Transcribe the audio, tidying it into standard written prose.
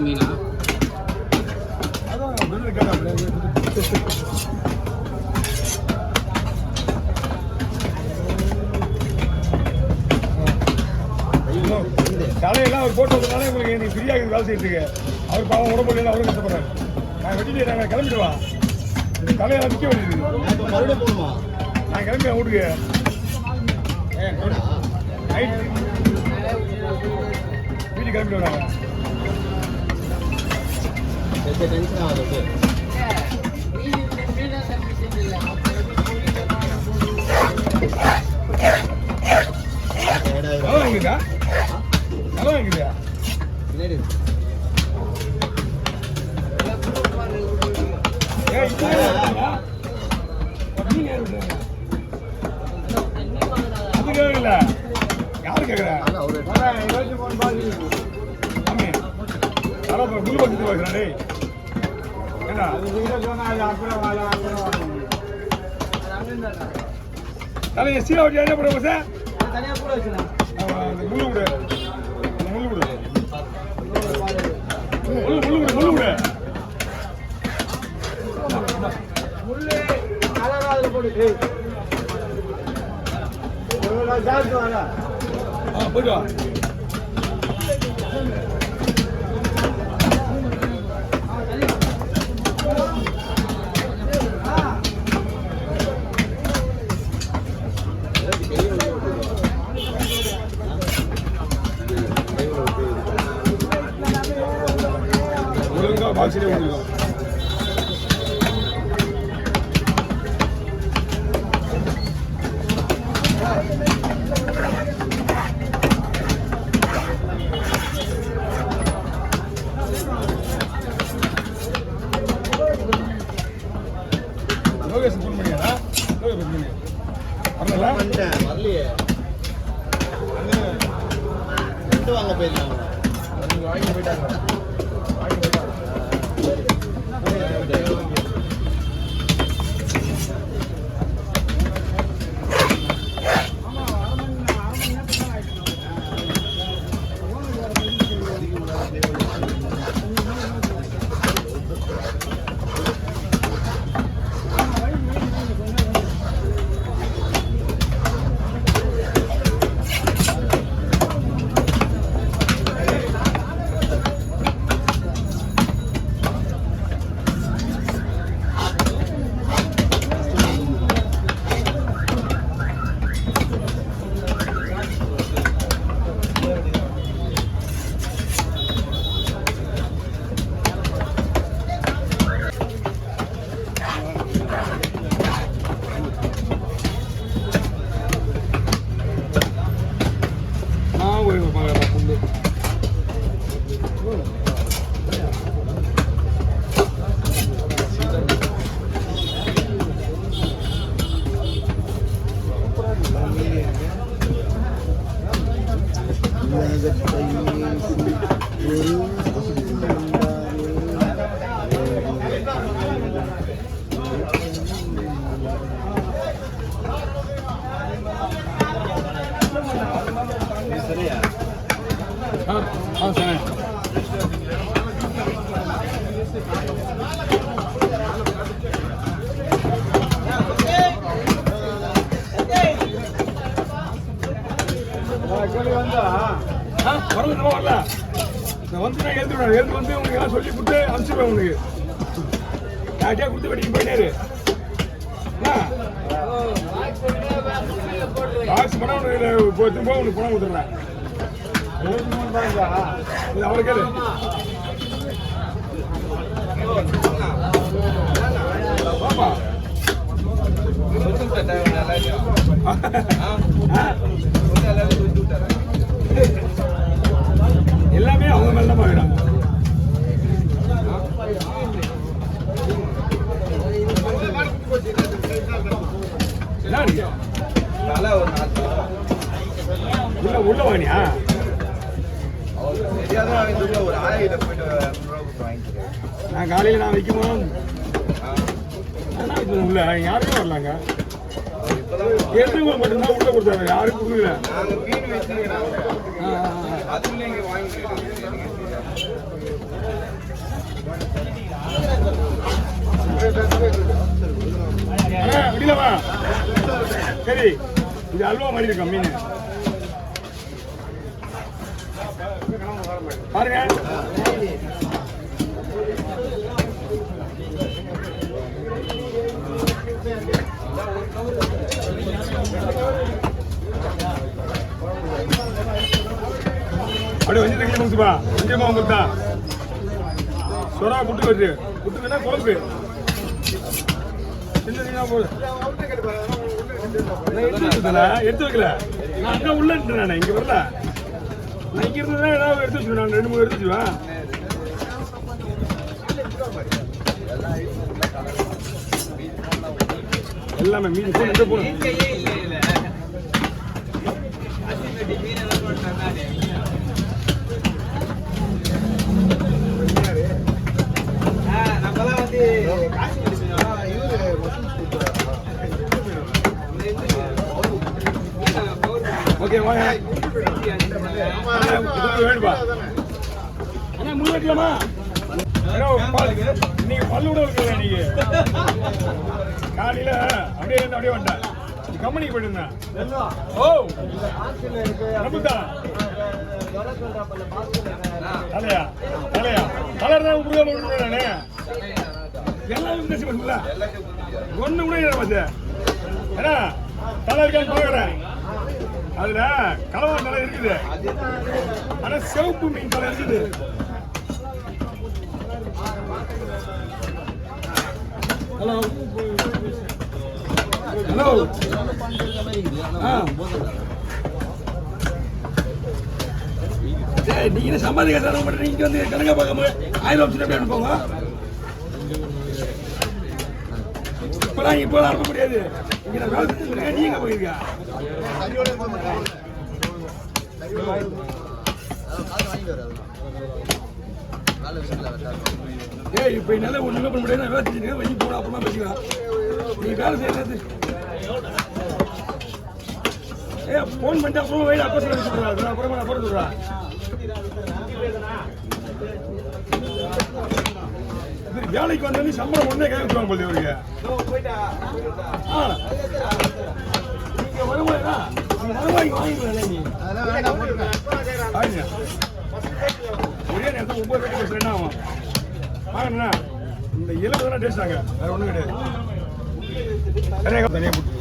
மீனா தலையெல்லாம் அவர் போட்டு வந்ததுனால உங்களுக்கு எனக்கு ஃப்ரீயாக வேலை செய்யறதுக்கு அவர் பாவம் உடம்பு இல்லை அவரும் கஷ்டப்படுறாரு. நான் வெட்டிட்டு நாங்கள் கிளம்பிடுவா தலையெல்லாம் விற்க வேண்டியது மறுபடியும் போகணுமா? நான் கிளம்பி வீட்டுக்கு நைட் வீட்டுக்கு கிளம்பிடுவோம் நாங்கள். டென்ஷன் ஆகுது. நல்லா வாங்கிக்கா நல்லா வாங்கிக்கிறியா அதுக்காக இல்ல யாரு கேக்குற முழு பட்சத்து வாங்குறானே என்ன தலையை சீலை வச்சு என்ன பண்ணுவோம் சார் முள்ளு விடு முள்ளு விடு முள்ளு விடு முள்ளு விடு போயிட்டு வா. ஒழுங்கா பாக்ஸிலே வந்துருக்கோம். லோகேஷ் ஃபோன் பண்ணியாரா? லோகேஷ் ஃபோன் பண்ணியா? வரல? வரலையே. ரெண்டு வாங்க போயிருந்தாங்க. வாங்கி போயிட்டாங்க. வரல நான் வந்து நான் எழுதுவேன் எழுந்து வந்து உங்களுக்கு எல்லாம் சொல்லி கொடுத்து அனுப்பிச்சிடுவேன் உங்களுக்கு யார்கிட்டயா கொடுத்து வெட்டிக்கு போயிட்டாரு பாக்ஸ் பண்ண உனக்கு திரும்ப உனக்கு பணம் கொடுத்துட்றேன் அவரை கேளு பாப்பா எல்லாமே அவங்க மேல தான் போயிடாங்க உள்ள வாங்கியா நான் காலையில் நான் வைக்கும்போது உள்ள யாருமே வரலாங்க எடுத்தவங்க மட்டும்தான் உள்ள கொடுத்தாங்க யாரும் கொடுக்கல சரி இது அல்வா மாதிரி இருக்கும் மீன் பாருங்க. அப்படியே வந்து தங்கி முடிச்சுப்பா கொஞ்சமா உங்களுக்கு தான் சொரா புட்டு வச்சு புட்டுக்குன்னா குழம்பு சின்ன போகுது எடுத்து வைக்கல நான் அங்கே உள்ள நான் இங்கே வரல நான் இங்கே இருந்ததுதான் ஏதாவது எடுத்து வச்சுருவேன் நான் 2 3 எடுத்து வச்சுருவேன் எல்லாமே மீன் போட்டு போகணும் ஓகே வாங்க வேணுப்பா அண்ணா முன் வைக்கலாமா நீங்க பல்லு கூட இருக்கல நீங்க காலையில அப்படியே வந்தேன் கம்பெனிக்கு போயிருந்தேன் ஓ நம்புதா தலையா தலையா கலர் தான் புரியாம நானே எல்லாம் பேசி பண்ணுல ஒண்ணு கூட வச்சு ஏன்னா தலை இருக்கான்னு பாக்குறேன் அதுல கலவா தலை இருக்குது ஆனா சிவப்பு மீன் தலை இருக்குது ஹலோ ஹலோ நீங்க சம்பாதிக்க தர மாட்டேன் நீங்க வந்து கணக்கா பார்க்காம 1000 ரூபாய் அனுப்புங்க இப்பெல்லாம் அனுப்ப முடியாது இங்க நான் வேலை செஞ்சுருக்கேன் நீங்க போயிருக்கா ஏய் இப்ப என்னால ஒண்ணுமே பண்ண முடியாது நான் வேலை செஞ்சுருக்கேன் வெளியே போன அப்புறமா பேசிக்கலாம் நீ வேலை செய்யறது ஏ போன் பண்ணிட்டு அப்புறமா வெயில் அப்ப சொல்றேன் அப்புறமா நான் போட சொல்றேன் வேலைக்கு வந்தோடனே சம்பளம் ஒன்னே கை வச்சுருவாங்க போல இவருக்கு நீங்க வருவாயா வருவாய்க்கு வாங்கிக்கலாம் நீ ஒரே நேரத்தில் 9 பேருக்கு பஸ் என்ன ஆகும் வாங்கண்ணா இந்த 70 தானே டேஸ்டாங்க வேற ஒன்றும் கிடையாது தனியாக போட்டு